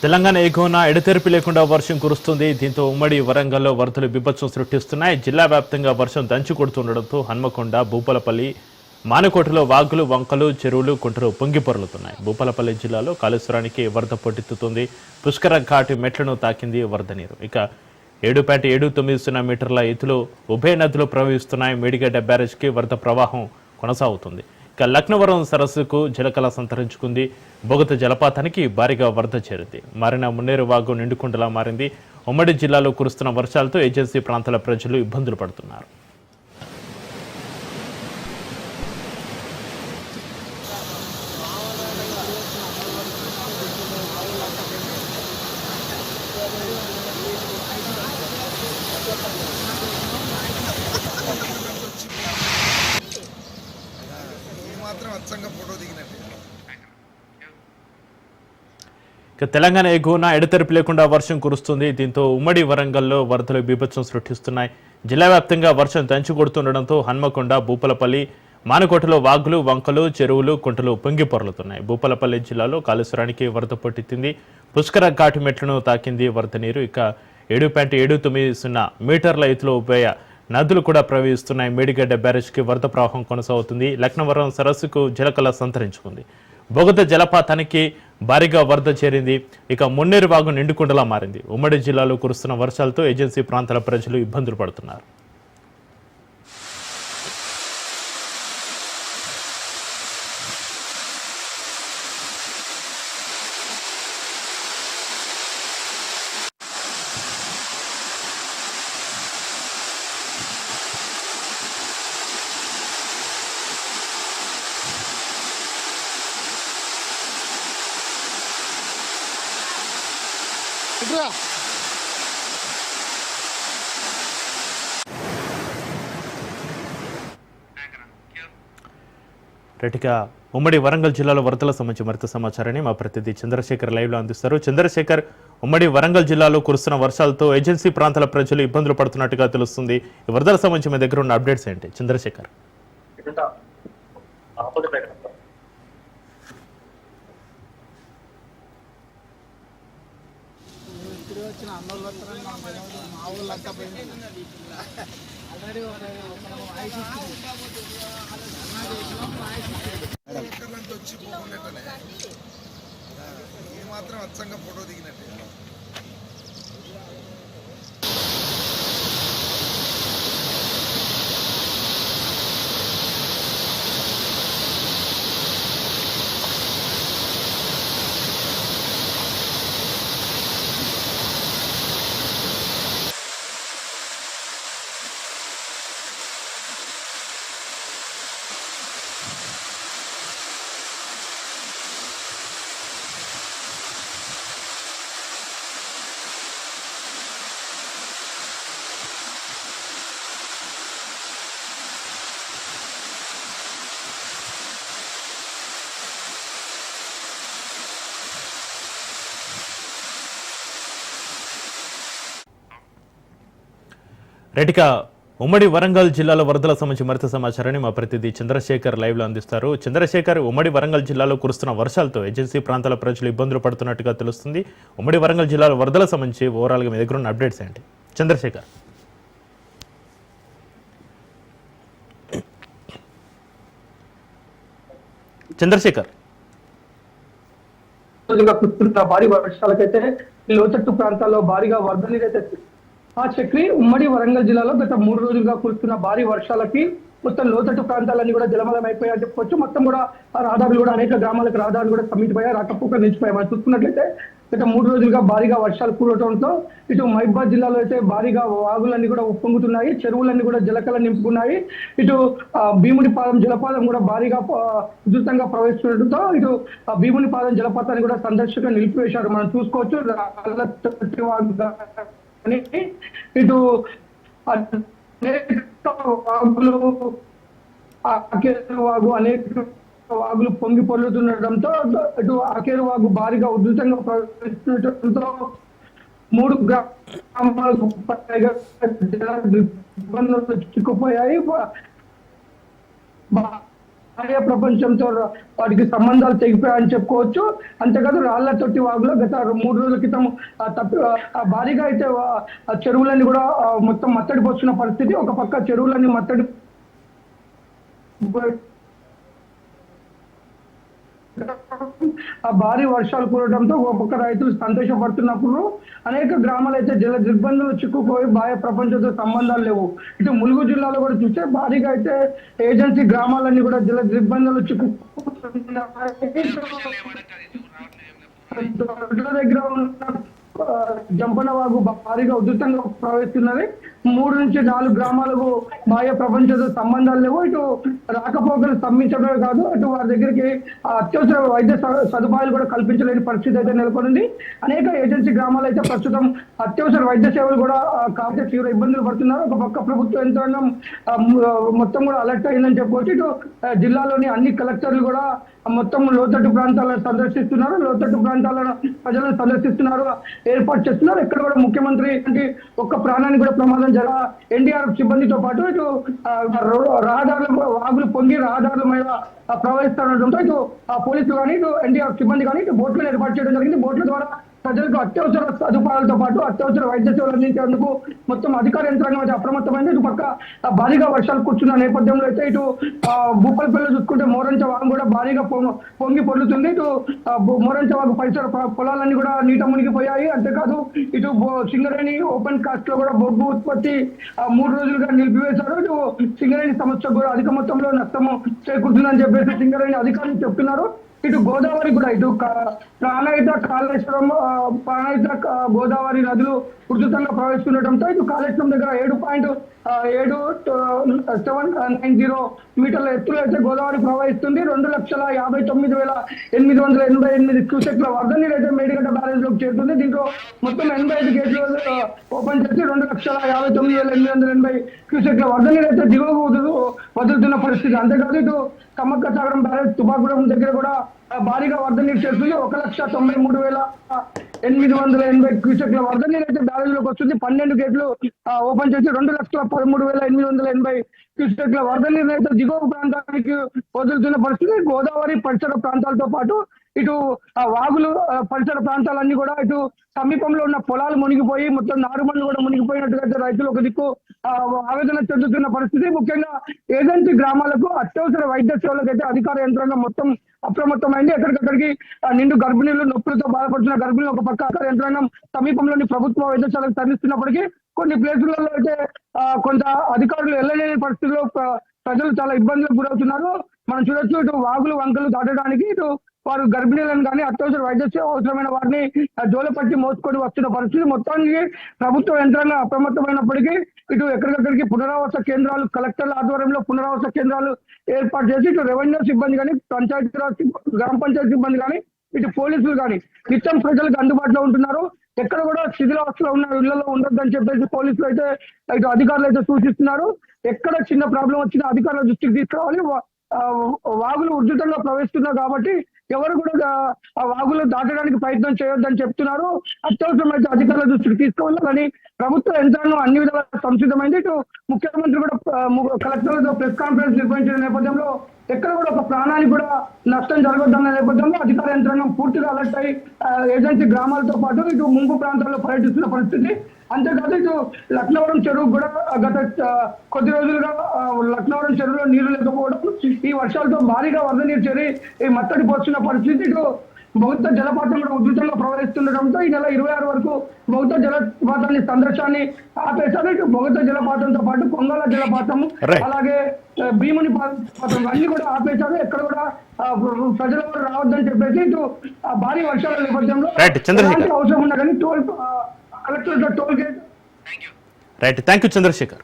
తెలంగాణ ఎగువన ఎడతెరిపి లేకుండా వర్షం కురుస్తుంది. దీంతో ఉమ్మడి వరంగల్లో వరదలు బీభత్సం సృష్టిస్తున్నాయి. జిల్లా వ్యాప్తంగా వర్షం దంచి కొడుతుండటంతో హన్మకొండ, భూపాలపల్లి, మానుకోటలో వాగులు, వంకలు, చెరువులు, కుంటలు పొంగి పొర్లుతున్నాయి. భూపాలపల్లి జిల్లాలో కాళేశ్వరానికి వరద పొట్టెత్తుతుంది. పుష్కర ఘాటి మెట్లను తాకింది వరద నీరు. ఇక 7.790 మీటర్ల ఎత్తులో ఉభయ నదులు ప్రవహిస్తున్నాయి. మేడిగడ్డ బ్యారేజ్కి వరద ప్రవాహం కొనసాగుతుంది. ఇక లక్నవరం సరస్సుకు జలకళ సంతరించుకుంది. బొగత జలపాతానికి భారీగా వరద చేరింది. మారిన మున్నేరు వాగు నిండుకుండలా మారింది. ఉమ్మడి జిల్లాలో కురుస్తున్న వర్షాలతో ఏజెన్సీ ప్రాంతాల ప్రజలు ఇబ్బందులు పడుతున్నారు. ఇక తెలంగాణ ఎగువన ఎడతెరిపి లేకుండా వర్షం కురుస్తుంది. దీంతో ఉమ్మడి వరంగల్లో వరదలు బీభత్సం సృష్టిస్తున్నాయి. జిల్లా వ్యాప్తంగా వర్షం దంచి కొడుతుండటంతో హన్మకొండ, భూపాలపల్లి, మానుకోటలో వాగులు, వంకలు, చెరువులు, కుంటలు పొంగి పొర్లుతున్నాయి. భూపాలపల్లి జిల్లాలో కాళేశ్వరానికి వరద పొట్టెత్తింది. పుష్కర ఘాటి మెట్లను తాకింది వరద నీరు. ఇక 7.790 మీటర్ల ఎత్తులో ఉభయ నదులు కూడా ప్రవహిస్తున్నాయి. మేడిగడ్డ బ్యారేజ్కి వరద ప్రవాహం కొనసాగుతుంది. లక్నవరం సరస్సుకు జలకళ సంతరించుకుంది. బొగత జలపాతానికి భారీగా వరద చేరింది. ఇక మున్నేరు వాగు నిండుకుండలా మారింది. ఉమ్మడి జిల్లాలో కురుస్తున్న వర్షాలతో ఏజెన్సీ ప్రాంతాల ప్రజలు ఇబ్బందులు పడుతున్నారు. రైట్గా ఉమ్మడి వరంగల్ జిల్లాలో వరదల సంబంధించి మరింత సమాచారాన్ని మా ప్రతినిధి చంద్రశేఖర్ లైవ్లో అందిస్తారు. చంద్రశేఖర్, ఉమ్మడి వరంగల్ జిల్లాలో కురుస్తున్న వర్షాలతో ఏజెన్సీ ప్రాంతాల ప్రజలు ఇబ్బందులు పడుతున్నట్టుగా తెలుస్తుంది. ఈ వరదల సంబంధించి మీ దగ్గర ఉన్న అప్డేట్స్ ఏంటి చంద్రశేఖర్? మాత్రం అచ్చంగా ఫోటో దిగినట్టే. రైట్గా ఉమ్మడి వరంగల్ జిల్లాలో వరదల సంబంధించి మరింత సమాచారాన్ని మా ప్రతినిధి చంద్రశేఖర్ లైవ్లో అందిస్తారు. చంద్రశేఖర్, ఉమ్మడి వరంగల్ జిల్లాలో కురుస్తున్న వర్షాలతో ఏజెన్సీ ప్రాంతాల ప్రజలు ఇబ్బందులు పడుతున్నట్టుగా తెలుస్తుంది. ఉమ్మడి వరంగల్ జిల్లాలో వరదల సంబంధించి ఓవరాల్గా మీ దగ్గర ఉన్న అప్డేట్స్ ఏంటి చంద్రశేఖర్? చంద్రశేఖర్, కురుస్తున్న భారీ వర్షాలకైతే లోతట్టు ప్రాంతాల్లో భారీగా వరద నీరైతే చక్రి ఉమ్మడి వరంగల్ జిల్లాలో గత 3 రోజులుగా కురుస్తున్న భారీ వర్షాలకి మొత్తం లోతట్టు ప్రాంతాలన్నీ కూడా జలమలం అయిపోయాయని చెప్పుకోవచ్చు. మొత్తం కూడా రహదారులు కూడా అనేక గ్రామాలకు రహదారులు కూడా స్తంభించిపోయాయి, రాకపోకలు నిలిచిపోయాయి. మనం చూసుకున్నట్లయితే గత 3 రోజులుగా భారీగా వర్షాలు కురవడంతో ఇటు మహబూబాబాద్ జిల్లాలో అయితే భారీగా వాగులన్నీ కూడా ఉప్పొంగుతున్నాయి, చెరువులన్నీ కూడా జలకళ నింపుకున్నాయి. ఇటు భీమునిపాదం జలపాతం కూడా భారీగా ఉధృతంగా ప్రవహిస్తుండటంతో ఇటు భీమునిపాదం జలపాతాన్ని కూడా సందర్శకులు నిలిపివేశారు. మనం చూసుకోవచ్చు. ఇటు వాగులు వాగు అనేక వాగులు పొంగి పొర్లుతుండటంతో ఇటు ఆకేరు వాగు భారీగా ఉధృతంగా ప్రవహిస్తుండటంతో 3 గ్రామాలకు పైగా ఇబ్బందులు చిక్కుపోయాయి. బాహ్య ప్రపంచంతో వాటికి సంబంధాలు తెగిపోయాయని చెప్పుకోవచ్చు. అంతేకాదు రాళ్లతోటి వాగులో గత 3 రోజుల క్రితం భారీగా అయితే చెరువులన్నీ కూడా మొత్తం మత్తడి పోస్తున్న పరిస్థితి. ఒక పక్క చెరువులన్నీ మత్తడి భారీ వర్షాలు కురవడంతో ఒక పక్క రైతులు సంతోషపడుతున్నప్పుడు అనేక గ్రామాలు అయితే జల దిగ్బంధంలో చిక్కుపోయి బాహ్య ప్రపంచంతో సంబంధాలు లేవు. ఇటు ములుగు జిల్లాలో కూడా చూస్తే భారీగా అయితే ఏజెన్సీ గ్రామాలన్నీ కూడా జల దిగ్బంధంలో దగ్గర ఉన్న జంపన వాగు భారీగా ఉధృతంగా ప్రవహిస్తున్నది. 3 నుంచి 4 గ్రామాలకు బాహ్య ప్రపంచంతో సంబంధాలు లేవు. ఇటు రాకపోకలు స్తంభించడమే కాదు, అటు వారి దగ్గరికి అత్యవసర వైద్య సదుపాయాలు కూడా కల్పించలేని పరిస్థితి అయితే నెలకొంది. అనేక ఏజెన్సీ గ్రామాలు అయితే ప్రస్తుతం అత్యవసర వైద్య సేవలు కూడా కాబట్టి తీవ్ర ఇబ్బందులు పడుతున్నారు. ఒక పక్క ప్రభుత్వ యంత్రాంగం మొత్తం కూడా అలర్ట్ అయిందని చెప్పవచ్చు. ఇటు జిల్లాలోని అన్ని కలెక్టర్లు కూడా మొత్తం లోతట్టు ప్రాంతాలను సందర్శిస్తున్నారు, లోతట్టు ప్రాంతాలను ప్రజలను సందర్శిస్తున్నారు, ఏర్పాటు చేస్తున్నారు. ఇక్కడ కూడా ముఖ్యమంత్రి ఒక్క ప్రాణానికి కూడా ప్రమాదం జర ఎన్డీఆర్ఎఫ్ సిబ్బందితో పాటు ఇటు రహదారుల వాగులు పొంగి రహదారుల మీద ప్రవహిస్తుండటంతో ఇటు పోలీసులు కానీ ఇటు ఎన్డీఆర్ఎఫ్ సిబ్బంది కానీ ఇటు బోట్లను ఏర్పాటు చేయడం జరిగింది. బోట్ల ద్వారా ప్రజలకు అత్యవసర సదుపాయాలతో పాటు అత్యవసర వైద్య సేవలు అందించేందుకు మొత్తం అధికార యంత్రాంగం అయితే అప్రమత్తమైంది. ఇటు పక్క భారీగా వర్షాలు కూర్చున్న నేపథ్యంలో అయితే ఇటు భూపాలపల్లి చూసుకుంటే మోరంచ వాగు కూడా భారీగా పొంగి పొర్లుతుంది. ఇటు మోరంచ వాగు పరిసర పొలాలన్నీ కూడా నీట మునిగిపోయాయి. అంతేకాదు ఇటు సింగరేణి ఓపెన్ కాస్ట్ లో కూడా బొగ్గు ఉత్పత్తి 3 రోజులుగా నిలిపివేశారు. ఇటు సింగరేణి సంస్థకు కూడా అధిక మొత్తంలో నష్టము చేకూరుతుందని చెప్పేసి సింగరేణి అధికారులు చెప్తున్నారు. ఇటు గోదావరి కూడా ఇటు ప్రాణహిత కాళేశ్వరం ప్రాణహిత గోదావరి నదులు ఉధృతంగా ప్రవహిస్తుండటంతో ఇటు కాళేశ్వరం దగ్గర 7.790 మీటర్ల ఎత్తులో అయితే గోదావరి ప్రవహిస్తుంది. 2,59,888 క్యూసెక్ల వరద నీరు అయితే మేడిగడ్డ బ్యారేజ్ లోకి చేరుతుంది. దీంట్లో మొత్తం 85 గేట్లు ఓపెన్ చేసి 2,59,880 క్యూసెక్ల వరద నీరు అయితే దిగువకు వదులుతున్న పరిస్థితి. అంతేకాదు ఇటు కమ్మక్క సాగరం బ్యారేజ్ తుపాకుడం దగ్గర కూడా భారీగా వరద నీరు చేరుతుంది. 1,93,880 క్యూసెక్ల వరద నీరు అయితే బ్యారేజ్ లోకి వస్తుంది. 12 గేట్లు ఓపెన్ చేసి 2,13,880 క్యూసెక్ల వరద నీరు అయితే దిగువ ప్రాంతానికి వదులుతున్న పరిస్థితి. గోదావరి పరిసర ప్రాంతాలతో పాటు ఇటు వాగులు పరిసర ప్రాంతాలన్నీ కూడా ఇటు సమీపంలో ఉన్న పొలాలు మునిగిపోయి మొత్తం నారుమల్లు కూడా మునిగిపోయినట్టుగా రైతులు ఒక దిక్కు ఆవేదన చెందుతున్న పరిస్థితి. ముఖ్యంగా ఏజెన్సీ గ్రామాలకు అత్యవసర వైద్య సేవలకు అయితే అధికార యంత్రాంగం మొత్తం అప్రమత్తమైంది. ఎక్కడికక్కడికి నిండు గర్భిణీలు నొప్పులతో బాధపడుతున్న గర్భిణీలు ఒక పక్క అధికార యంత్రాంగం సమీపంలోని ప్రభుత్వ వైద్యశాలకు తరలిస్తున్నప్పటికీ కొన్ని ప్లేసులలో అయితే కొంత అధికారులు వెళ్ళలేని పరిస్థితుల్లో ప్రజలు చాలా ఇబ్బందులకు గురవుతున్నారు. మనం చూడొచ్చు ఇటు వాగులు వంకలు దాటడానికి ఇటు వారు గర్భిణీలను కానీ అత్యవసర వైద్య సేవ అవసరమైన వారిని జోలపట్టి మోసుకొని వస్తున్న పరిస్థితి. మొత్తానికి ప్రభుత్వ యంత్రాంగం అప్రమత్తమైనప్పటికీ ఇటు ఎక్కడికక్కడికి పునరావాస కేంద్రాలు కలెక్టర్ల ఆధ్వర్యంలో పునరావాస కేంద్రాలు ఏర్పాటు చేసి ఇటు రెవెన్యూ సిబ్బంది కానీ పంచాయతీరాజ్ గ్రామ పంచాయతీ సిబ్బంది కానీ ఇటు పోలీసులు కానీ నిత్యం ప్రజలకు అందుబాటులో ఉంటున్నారు. ఎక్కడ కూడా శిథిలావస్థలో ఉన్న ఇళ్లలో ఉండొద్దని చెప్పేసి పోలీసులు అయితే ఇటు అధికారులు అయితే సూచిస్తున్నారు. ఎక్కడ చిన్న ప్రాబ్లం వచ్చినా అధికారుల దృష్టికి తీసుకురావాలి. వాగులు ఉధృతంగా ప్రవహిస్తున్నారు కాబట్టి ఎవరు కూడా ఆ వాగులు దాటడానికి ప్రయత్నం చేయొద్దని చెప్తున్నారు. అత్యవసరమైతే అధికారుల దృష్టికి తీసుకోవాలని ప్రభుత్వ యంత్రాంగం అన్ని విధాలా సంసిద్ధమైంది. ఇటు ముఖ్యమంత్రి కూడా కలెక్టర్లతో ప్రెస్ కాన్ఫరెన్స్ నిర్వహించిన నేపథ్యంలో ఎక్కడ కూడా ఒక ప్రాణానికి కూడా నష్టం జరగొద్దన్న నేపథ్యంలో అధికార యంత్రాంగం పూర్తిగా అలర్ట్ అయి ఏజెన్సీ గ్రామాలతో పాటు ఇటు ముంపు ప్రాంతాల్లో పర్యటిస్తున్న పరిస్థితి. అంతేకాదు ఇటు లక్నవరం చెరువు కూడా గత కొద్ది రోజులుగా లక్నవరం చెరువులో నీళ్లు లేకపోవడం, ఈ వర్షాలతో భారీగా వరద నీరు చేరి ఈ మత్తడి పోస్తున్న పరిస్థితి. ఇటు బౌద్ధ జలపాతం కూడా ఉధృతంగా ప్రవహిస్తుండటంతో ఈ నెల 26 వరకు బౌద్ధ జలపాతాన్ని సందర్శనాన్ని ఆపేశారు. ఇటు బౌద్ధ జలపాతంతో పాటు కొంగల జలపాతం అలాగే భీముని పాతం అన్ని కూడా ఆపేశారు. ఎక్కడ కూడా ప్రజలు రావద్దని చెప్పేసి ఇటు భారీ వర్షాల నేపథ్యంలో అవసరం ఉన్నా కానీ collector toll gate. Right, thank you Chandrasekhar.